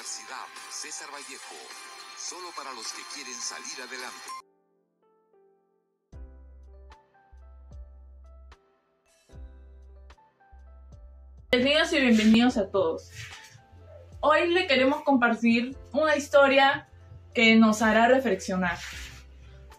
Universidad César Vallejo, solo para los que quieren salir adelante. Bienvenidos y bienvenidos a todos. Hoy le queremos compartir una historia que nos hará reflexionar.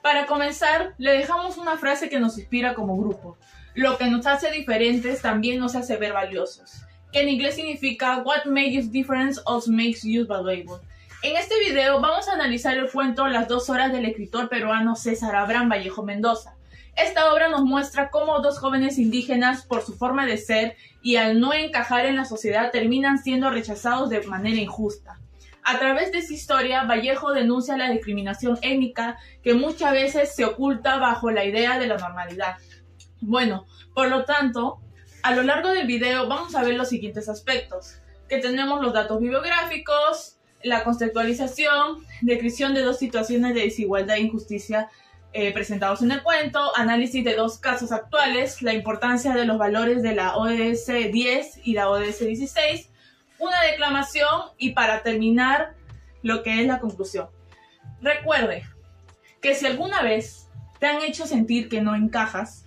Para comenzar, le dejamos una frase que nos inspira como grupo. Lo que nos hace diferentes también nos hace ver valiosos, que en inglés significa What makes you different also makes you valuable. En este video vamos a analizar el cuento Las 2 horas del escritor peruano César Abraham Vallejo Mendoza. Esta obra nos muestra cómo dos jóvenes indígenas, por su forma de ser y al no encajar en la sociedad, terminan siendo rechazados de manera injusta. A través de esta historia, Vallejo denuncia la discriminación étnica que muchas veces se oculta bajo la idea de la normalidad. Bueno, por lo tanto, a lo largo del video vamos a ver los siguientes aspectos, que tenemos los datos bibliográficos, la contextualización, descripción de dos situaciones de desigualdad e injusticia presentados en el cuento, análisis de dos casos actuales, la importancia de los valores de la ODS 10 y la ODS 16, una declamación y para terminar lo que es la conclusión. Recuerde que si alguna vez te han hecho sentir que no encajas,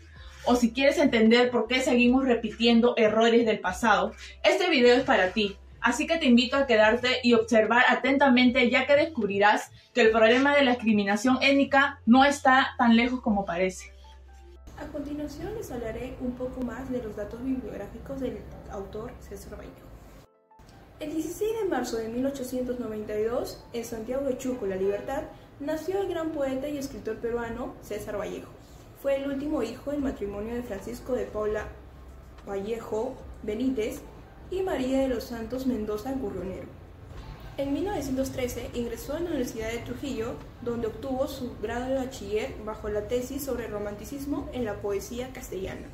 o si quieres entender por qué seguimos repitiendo errores del pasado, este video es para ti. Así que te invito a quedarte y observar atentamente, ya que descubrirás que el problema de la discriminación étnica no está tan lejos como parece. A continuación les hablaré un poco más de los datos bibliográficos del autor César Vallejo. El 16 de marzo de 1892, en Santiago de Chuco, La Libertad, nació el gran poeta y escritor peruano César Vallejo. Fue el último hijo del matrimonio de Francisco de Paula Vallejo Benítez y María de los Santos Mendoza Gurronero. En 1913 ingresó en la Universidad de Trujillo, donde obtuvo su grado de bachiller bajo la tesis sobre romanticismo en la poesía castellana.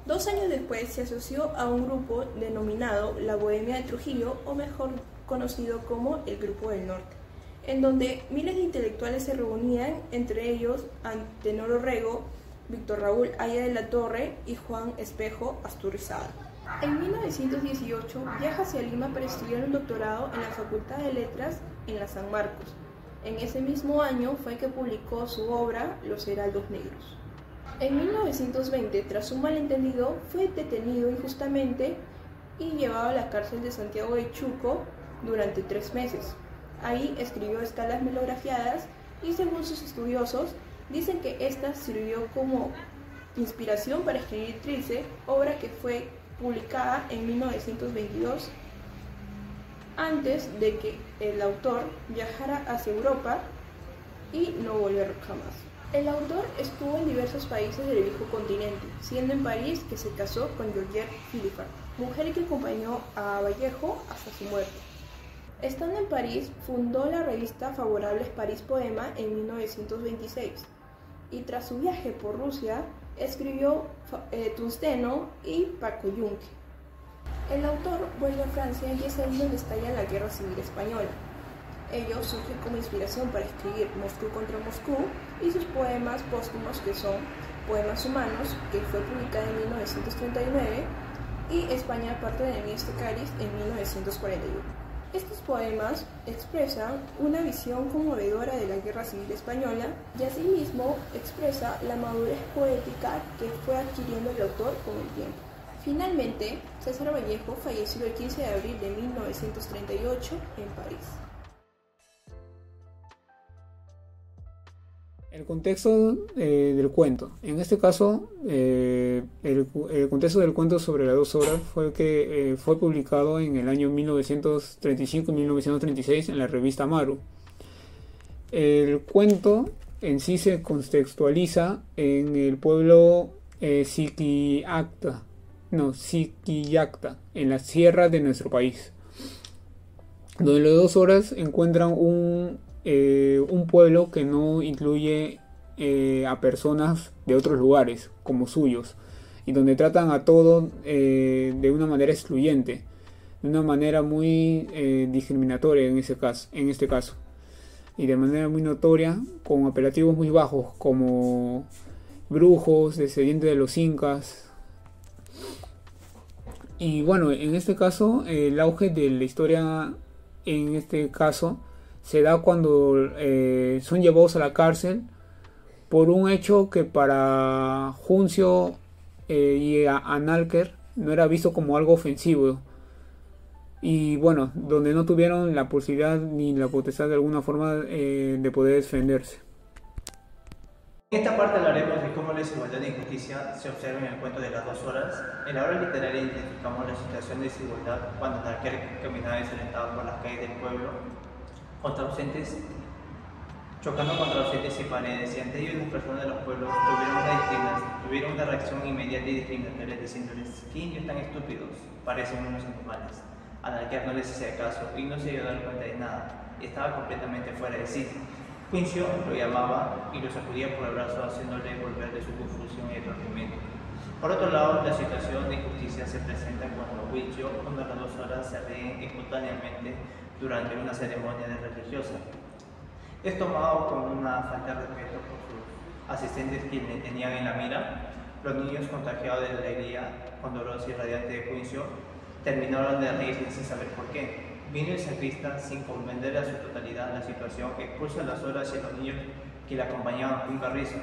2 años después se asoció a un grupo denominado La Bohemia de Trujillo, o mejor conocido como el Grupo del Norte, en donde miles de intelectuales se reunían, entre ellos Antenor Orrego, Víctor Raúl Haya de la Torre y Juan Espejo Asturrizada. En 1918 viaja hacia Lima para estudiar un doctorado en la Facultad de Letras en la San Marcos. En ese mismo año fue que publicó su obra Los Heraldos Negros. En 1920, tras un malentendido, fue detenido injustamente y llevado a la cárcel de Santiago de Chuco durante 3 meses. Ahí escribió escalas melografiadas y, según sus estudiosos, dicen que esta sirvió como inspiración para escribir Trilce, obra que fue publicada en 1922, antes de que el autor viajara hacia Europa y no volvió jamás. El autor estuvo en diversos países del viejo continente, siendo en París que se casó con Georgette Philippard, mujer que acompañó a Vallejo hasta su muerte. Estando en París, fundó la revista Favorables París Poema en 1926, y tras su viaje por Rusia, escribió Tungsteno y Paco Yunque. El autor vuelve a Francia y es ahí donde estalla la Guerra Civil Española. Ello surge como inspiración para escribir Moscú contra Moscú y sus poemas póstumos, que son Poemas Humanos, que fue publicada en 1939, y España parte de mi Cáliz en 1941. Estos poemas expresan una visión conmovedora de la Guerra Civil Española y asimismo expresa la madurez poética que fue adquiriendo el autor con el tiempo. Finalmente, César Vallejo falleció el 15 de abril de 1938 en París. El contexto del cuento. En este caso, el contexto del cuento sobre las 2 horas fue que fue publicado en el año 1935 y 1936 en la revista Maru. El cuento en sí se contextualiza en el pueblo Siquillacta, en la sierra de nuestro país, donde las 2 horas encuentran un pueblo que no incluye a personas de otros lugares como suyos, y donde tratan a todo de una manera excluyente, de una manera muy discriminatoria en este caso, y de manera muy notoria, con apelativos muy bajos como brujos, descendientes de los incas. Y bueno, en este caso el auge de la historia en este caso se da cuando son llevados a la cárcel por un hecho que para Juncio y a Analker no era visto como algo ofensivo, y bueno, donde no tuvieron la posibilidad ni la potestad de alguna forma de poder defenderse. En esta parte hablaremos de cómo la desigualdad e injusticia se observa en el cuento de las 2 horas. En la obra literaria identificamos la situación de desigualdad cuando Analker caminaba desalentado por las calles del pueblo, chocando contra ausentes y paredes, y ante ellos las personas de los pueblos tuvieron una reacción inmediata y discriminatoria diciéndoles: ¿qué indios tan estúpidos? Parecen unos animales. Analker no les hacía caso y no se dio a dar cuenta de nada, estaba completamente fuera de sí. Juncio lo llamaba y lo sacudía por el brazo, haciéndole volver de su confusión y aturgimiento. Por otro lado, la situación de injusticia se presenta cuando Juncio, cuando las 2 horas se ríen espontáneamente durante una ceremonia religiosa. Es tomado como una falta de respeto por sus asistentes, quienes le tenían en la mira. Los niños, contagiados de la alegría condorosa y radiante de Juncio, terminaron de reírse sin saber por qué. Vino el sacrista, sin comprender a su totalidad la situación, expulsa a las horas y a los niños que le acompañaban con carrizo.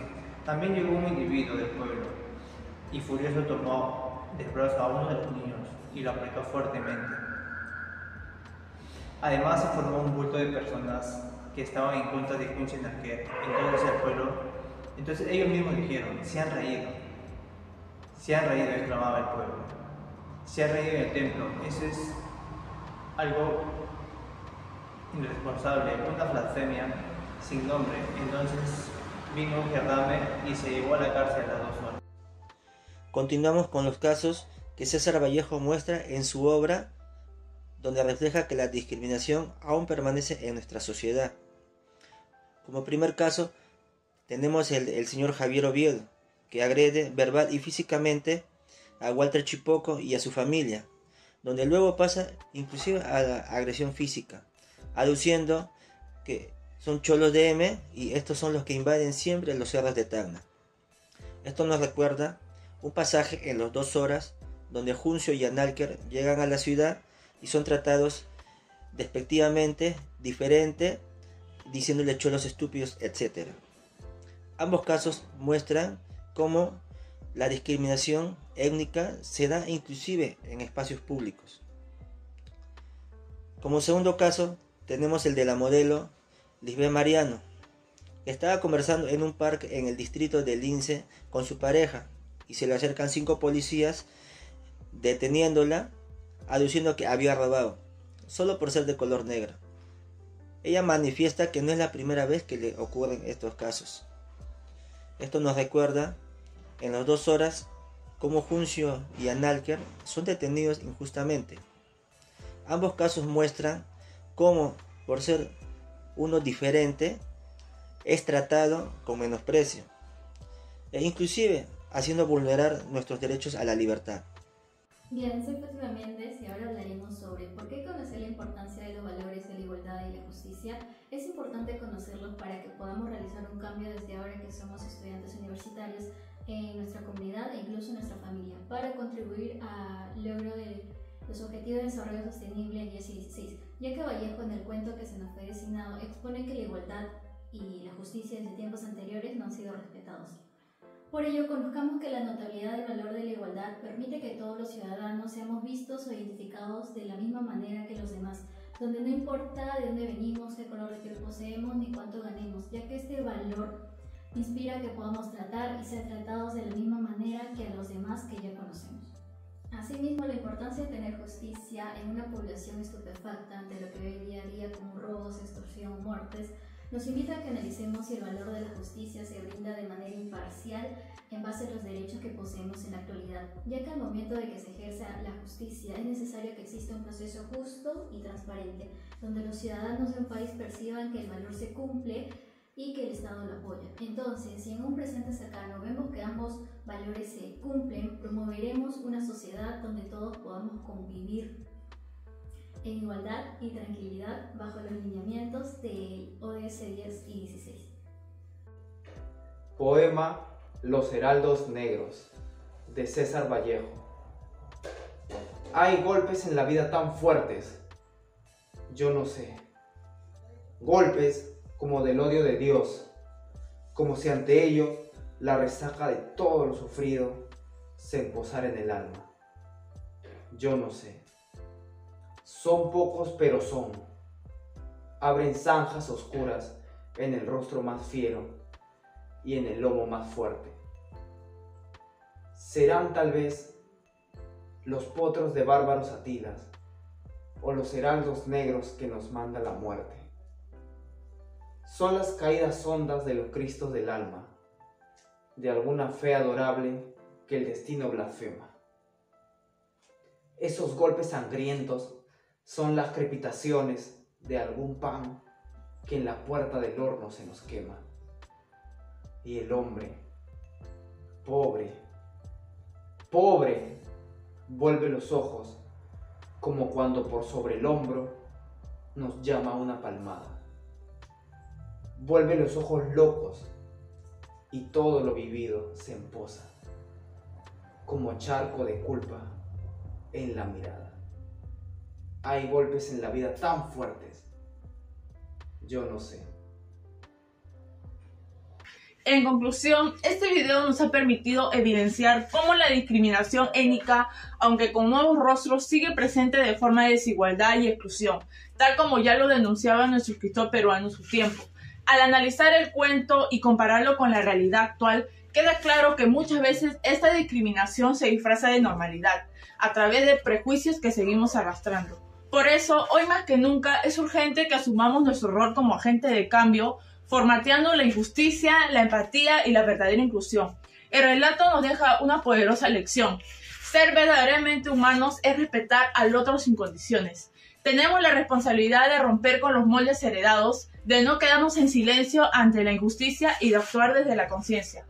También llegó un individuo del pueblo y furioso tomó del brazo a uno de los niños y lo apretó fuertemente. Además se formó un bulto de personas que estaban en contra de Juncio y Analker. Entonces ellos mismos dijeron: se han reído, exclamaba el pueblo. Se ha reído en el templo. Eso es algo irresponsable, una blasfemia sin nombre. Entonces vino un Gerrame y se llevó a la cárcel a las 2 horas. Continuamos con los casos que César Vallejo muestra en su obra, donde refleja que la discriminación aún permanece en nuestra sociedad. Como primer caso tenemos el señor Javier Oviedo, que agrede verbal y físicamente a Walter Chipoco y a su familia, donde luego pasa inclusive a la agresión física, aduciendo que son cholos de M y estos son los que invaden siempre los cerros de Tacna. Esto nos recuerda un pasaje en las 2 horas donde Juncio y Analker llegan a la ciudad y son tratados despectivamente, diferente, diciéndole cholos estúpidos, etc. Ambos casos muestran cómo la discriminación étnica se da inclusive en espacios públicos. Como segundo caso tenemos el de la modelo Lisbeth Mariano, que estaba conversando en un parque en el distrito de Lince con su pareja y se le acercan 5 policías deteniéndola, aduciendo que había robado, solo por ser de color negro. Ella manifiesta que no es la primera vez que le ocurren estos casos. Esto nos recuerda en las 2 horas cómo Juncio y Analker son detenidos injustamente. Ambos casos muestran cómo, por ser uno diferente, es tratado con menosprecio e inclusive haciendo vulnerar nuestros derechos a la libertad. Bien, soy Fátima Méndez y ahora hablaremos sobre por qué conocer la importancia de los valores de la igualdad y la justicia. Es importante conocerlos para que podamos realizar un cambio desde ahora que somos estudiantes universitarios en nuestra comunidad e incluso en nuestra familia, para contribuir al logro de los Objetivos de Desarrollo Sostenible 10 y 16, ya que Vallejo, en el cuento que se nos fue designado, expone que la igualdad y la justicia desde tiempos anteriores no han sido respetados. Por ello, conozcamos que la notabilidad y valor de la igualdad permite que todos los ciudadanos seamos vistos o identificados de la misma manera que los demás, donde no importa de dónde venimos, qué color de piel poseemos ni cuánto ganemos, ya que este valor inspira que podamos tratar y ser tratados de la misma manera que a los demás que ya conocemos. Asimismo, la importancia de tener justicia en una población estupefacta ante lo que ve día a día como robos, extorsión, muertes, nos invita a que analicemos si el valor de la justicia se brinda de manera imparcial en base a los derechos que poseemos en la actualidad, ya que al momento de que se ejerza la justicia es necesario que exista un proceso justo y transparente, donde los ciudadanos de un país perciban que el valor se cumple y que el Estado lo apoya. Entonces, si en un presente cercano vemos que ambos valores se cumplen, promoveremos una sociedad donde todos podamos convivir en igualdad y tranquilidad bajo los lineamientos de ODS 10 y 16. Poema Los Heraldos Negros, de César Vallejo. Hay golpes en la vida tan fuertes Yo no sé. Golpes como del odio de Dios, como si ante ello la resaca de todo lo sufrido se posara en el alma. Yo no sé. Son pocos, pero son. Abren zanjas oscuras en el rostro más fiero y en el lomo más fuerte. Serán tal vez los potros de bárbaros Atilas o los heraldos negros que nos manda la muerte. Son las caídas hondas de los cristos del alma, de alguna fe adorable que el destino blasfema. Esos golpes sangrientos son las crepitaciones de algún pan que en la puerta del horno se nos quema. Y el hombre, pobre, vuelve los ojos como cuando por sobre el hombro nos llama una palmada. Vuelve los ojos locos y todo lo vivido se emposa como charco de culpa en la mirada. Hay golpes en la vida tan fuertes, yo no sé. En conclusión, este video nos ha permitido evidenciar cómo la discriminación étnica, aunque con nuevos rostros, sigue presente de forma de desigualdad y exclusión, tal como ya lo denunciaba nuestro escritor peruano en su tiempo. Al analizar el cuento y compararlo con la realidad actual, queda claro que muchas veces esta discriminación se disfraza de normalidad, a través de prejuicios que seguimos arrastrando. Por eso, hoy más que nunca, es urgente que asumamos nuestro rol como agente de cambio, formateando la injusticia, la empatía y la verdadera inclusión. El relato nos deja una poderosa lección. Ser verdaderamente humanos es respetar al otro sin condiciones. Tenemos la responsabilidad de romper con los moldes heredados, de no quedarnos en silencio ante la injusticia y de actuar desde la conciencia.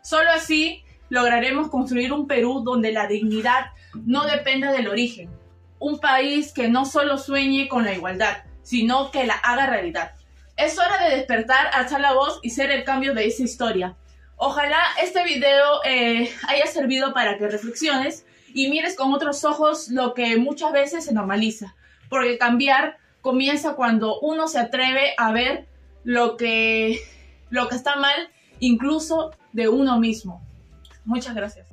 Solo así lograremos construir un Perú donde la dignidad no dependa del origen. Un país que no solo sueñe con la igualdad, sino que la haga realidad. Es hora de despertar, alzar la voz y ser el cambio de esa historia. Ojalá este video haya servido para que reflexiones y mires con otros ojos lo que muchas veces se normaliza. Porque cambiar comienza cuando uno se atreve a ver lo que está mal, incluso de uno mismo. Muchas gracias.